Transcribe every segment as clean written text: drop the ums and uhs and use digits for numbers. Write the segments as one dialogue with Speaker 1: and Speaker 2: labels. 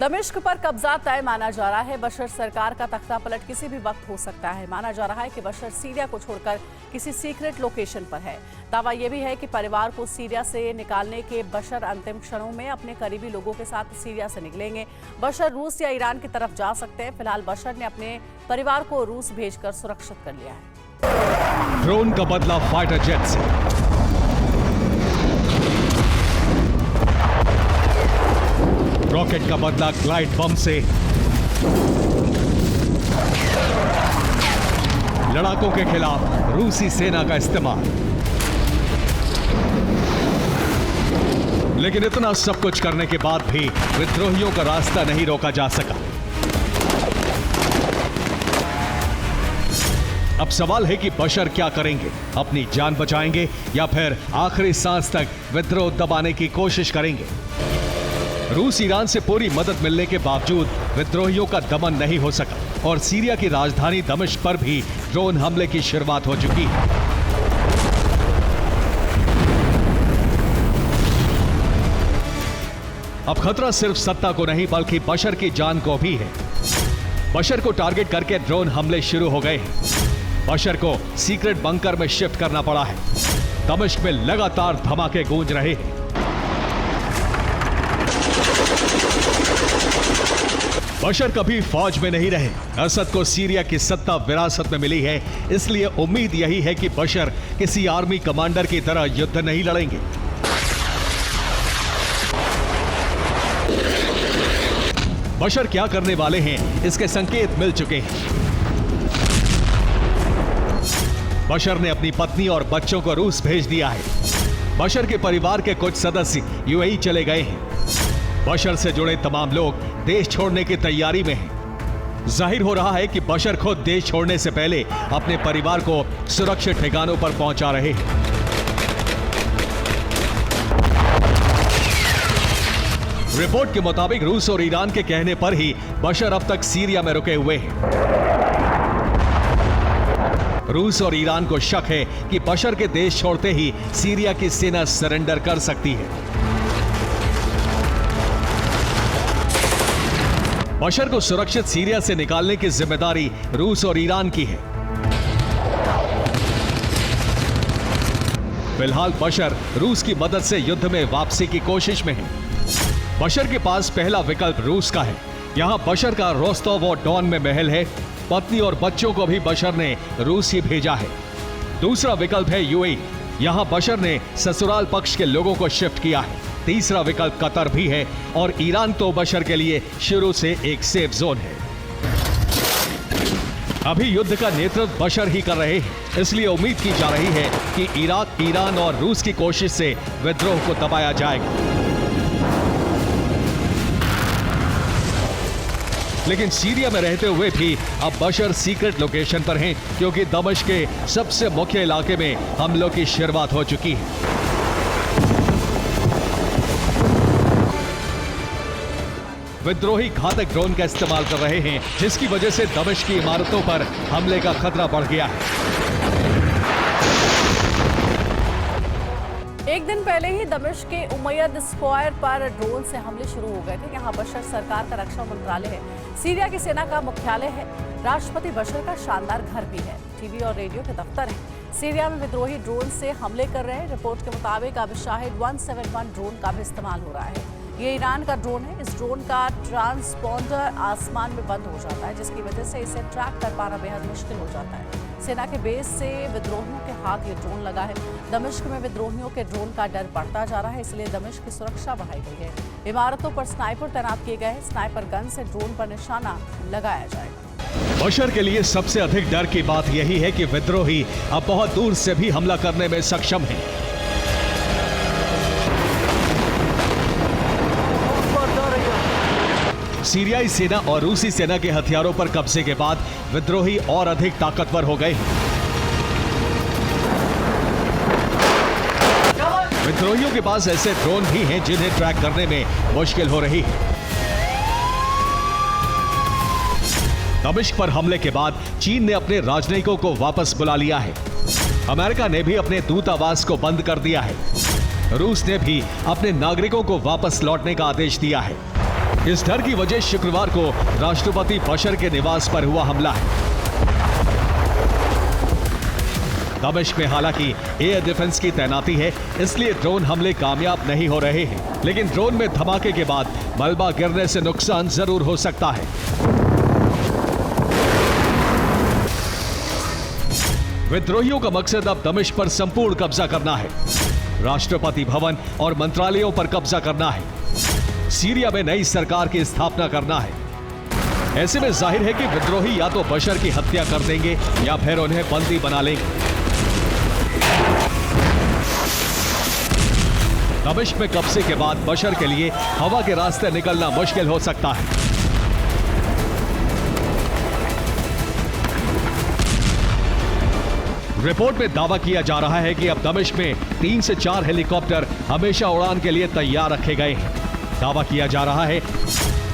Speaker 1: दमिश्क पर कब्जा तय माना जा रहा है। बशर सरकार का तख्ता पलट किसी भी वक्त हो सकता है। माना जा रहा है कि बशर सीरिया को छोड़कर किसी सीक्रेट लोकेशन पर है। दावा यह भी है कि परिवार को सीरिया से निकालने के बशर अंतिम क्षणों में अपने करीबी लोगों के साथ सीरिया से निकलेंगे। बशर रूस या ईरान की तरफ जा सकते हैं। फिलहाल बशर ने अपने परिवार को रूस भेजकर सुरक्षित कर लिया है।
Speaker 2: ड्रोन का बदला फाइटर जेट से। रॉकेट का बदला ग्लाइड बम से। लड़ाकों के खिलाफ रूसी सेना का इस्तेमाल। लेकिन इतना सब कुछ करने के बाद भी विद्रोहियों का रास्ता नहीं रोका जा सका। अब सवाल है कि बशर क्या करेंगे? अपनी जान बचाएंगे या फिर आखिरी सांस तक विद्रोह दबाने की कोशिश करेंगे? रूस ईरान से पूरी मदद मिलने के बावजूद विद्रोहियों का दमन नहीं हो सका और सीरिया की राजधानी दमिश्क पर भी ड्रोन हमले की शुरुआत हो चुकी है। अब खतरा सिर्फ सत्ता को नहीं बल्कि बशर की जान को भी है। बशर को टारगेट करके ड्रोन हमले शुरू हो गए हैं। बशर को सीक्रेट बंकर में शिफ्ट करना पड़ा है। दमिश्क में लगातार धमाके गूंज रहे हैं। बशर कभी फौज में नहीं रहे। असद को सीरिया की सत्ता विरासत में मिली है, इसलिए उम्मीद यही है कि बशर किसी आर्मी कमांडर की तरह युद्ध नहीं लड़ेंगे। बशर क्या करने वाले हैं, इसके संकेत मिल चुके हैं। बशर ने अपनी पत्नी और बच्चों को रूस भेज दिया है। बशर के परिवार के कुछ सदस्य यूएई चले गए हैं। बशर से जुड़े तमाम लोग देश छोड़ने की तैयारी में हैं। जाहिर हो रहा है कि बशर खुद देश छोड़ने से पहले अपने परिवार को सुरक्षित ठिकानों पर पहुंचा रहे हैं। रिपोर्ट के मुताबिक रूस और ईरान के कहने पर ही बशर अब तक सीरिया में रुके हुए हैं। रूस और ईरान को शक है कि बशर के देश छोड़ते ही सीरिया की सेना सरेंडर कर सकती है। बशर को सुरक्षित सीरिया से निकालने की जिम्मेदारी रूस और ईरान की है। फिलहाल बशर रूस की मदद से युद्ध में वापसी की कोशिश में है। बशर के पास पहला विकल्प रूस का है। यहां बशर का रोस्तोव और डॉन में महल है। पत्नी और बच्चों को भी बशर ने रूस ही भेजा है। दूसरा विकल्प है यूएई। यहां बशर ने ससुराल पक्ष के लोगों को शिफ्ट किया है। तीसरा विकल्प कतर भी है और ईरान तो बशर के लिए शुरू से एक सेफ जोन है। अभी युद्ध का नेतृत्व बशर ही कर रहे हैं, इसलिए उम्मीद की जा रही है कि इराक, ईरान और रूस की कोशिश से विद्रोह को दबाया जाएगा। लेकिन सीरिया में रहते हुए भी अब बशर सीक्रेट लोकेशन पर हैं, क्योंकि दमिश्क के सबसे मुख्य इलाके में हमलों की शुरुआत हो चुकी है। विद्रोही घातक ड्रोन का इस्तेमाल कर रहे हैं, जिसकी वजह से दमिश्क की इमारतों पर हमले का खतरा बढ़ गया है।
Speaker 1: एक दिन पहले ही दमिश्क के उमैयद स्क्वायर पर ड्रोन से हमले शुरू हो गए थे। यहाँ बशर सरकार का रक्षा मंत्रालय है, सीरिया की सेना का मुख्यालय है, राष्ट्रपति बशर का शानदार घर भी है, टीवी और रेडियो के दफ्तर हैं। सीरिया में विद्रोही ड्रोन से हमले कर रहे हैं। रिपोर्ट के मुताबिक अब शाहिद 171 ड्रोन का भी इस्तेमाल हो रहा है। ये ईरान का ड्रोन है। इस ड्रोन का ट्रांसपॉन्डर आसमान में बंद हो जाता है, जिसकी वजह से इसे ट्रैक कर पाना बेहद मुश्किल हो जाता है। सेना के बेस से विद्रोहियों के हाथ ये ड्रोन लगा है। दमिश्क में विद्रोहियों के ड्रोन का डर बढ़ता जा रहा है, इसलिए दमिश्क की सुरक्षा बढ़ाई गई है। इमारतों पर स्नाइपर तैनात किए गए हैं। स्नाइपर गन से ड्रोन पर निशाना लगाया जाएगा।
Speaker 2: बशर के लिए सबसे अधिक डर की बात यही है कि विद्रोही अब बहुत दूर से भी हमला करने में सक्षम है। सीरियाई सेना और रूसी सेना के हथियारों पर कब्जे के बाद विद्रोही और अधिक ताकतवर हो गए। विद्रोहियों के पास ऐसे ड्रोन भी हैं जिन्हें ट्रैक करने में मुश्किल हो रही है। दमिश्क पर हमले के बाद चीन ने अपने राजनयिकों को वापस बुला लिया है। अमेरिका ने भी अपने दूतावास को बंद कर दिया है। रूस ने भी अपने नागरिकों को वापस लौटने का आदेश दिया है। इस डर की वजह शुक्रवार को राष्ट्रपति बशर के निवास पर हुआ हमला है। दमिश्क में हालांकि एयर डिफेंस की तैनाती है, इसलिए ड्रोन हमले कामयाब नहीं हो रहे हैं, लेकिन ड्रोन में धमाके के बाद मलबा गिरने से नुकसान जरूर हो सकता है। विद्रोहियों का मकसद अब दमिश्क पर संपूर्ण कब्जा करना है, राष्ट्रपति भवन और मंत्रालयों पर कब्जा करना है, सीरिया में नई सरकार की स्थापना करना है। ऐसे में जाहिर है कि विद्रोही या तो बशर की हत्या कर देंगे या फिर उन्हें बंदी बना लेंगे। दमिश्क में कब्जे के बाद बशर के लिए हवा के रास्ते निकलना मुश्किल हो सकता है। रिपोर्ट में दावा किया जा रहा है कि अब दमिश्क में 3 से 4 हेलीकॉप्टर हमेशा उड़ान के लिए तैयार रखे गए हैं। दावा किया जा रहा है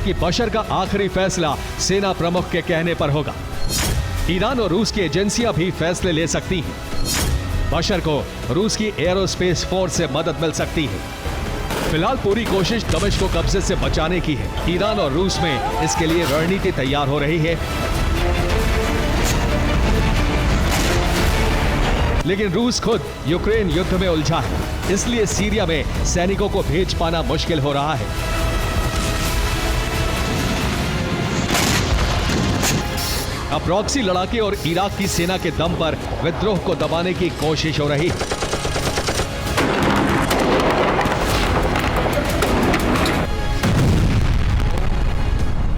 Speaker 2: कि बशर का आखिरी फैसला सेना प्रमुख के कहने पर होगा। ईरान और रूस की एजेंसियां भी फैसले ले सकती हैं। बशर को रूस की एरोस्पेस फोर्स से मदद मिल सकती है। फिलहाल पूरी कोशिश दमिश्क को कब्जे से बचाने की है। ईरान और रूस में इसके लिए रणनीति तैयार हो रही है, लेकिन रूस खुद यूक्रेन युद्ध में उलझा है, इसलिए सीरिया में सैनिकों को भेज पाना मुश्किल हो रहा है। अब प्रॉक्सी लड़ाके और इराक की सेना के दम पर विद्रोह को दबाने की कोशिश हो रही है।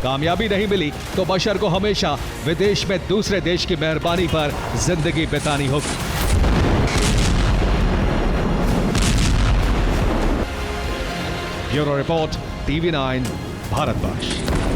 Speaker 2: कामयाबी नहीं मिली तो बशर को हमेशा विदेश में दूसरे देश की मेहरबानी पर जिंदगी बितानी होगी। Bureau report, TV9, Bharatvarsh.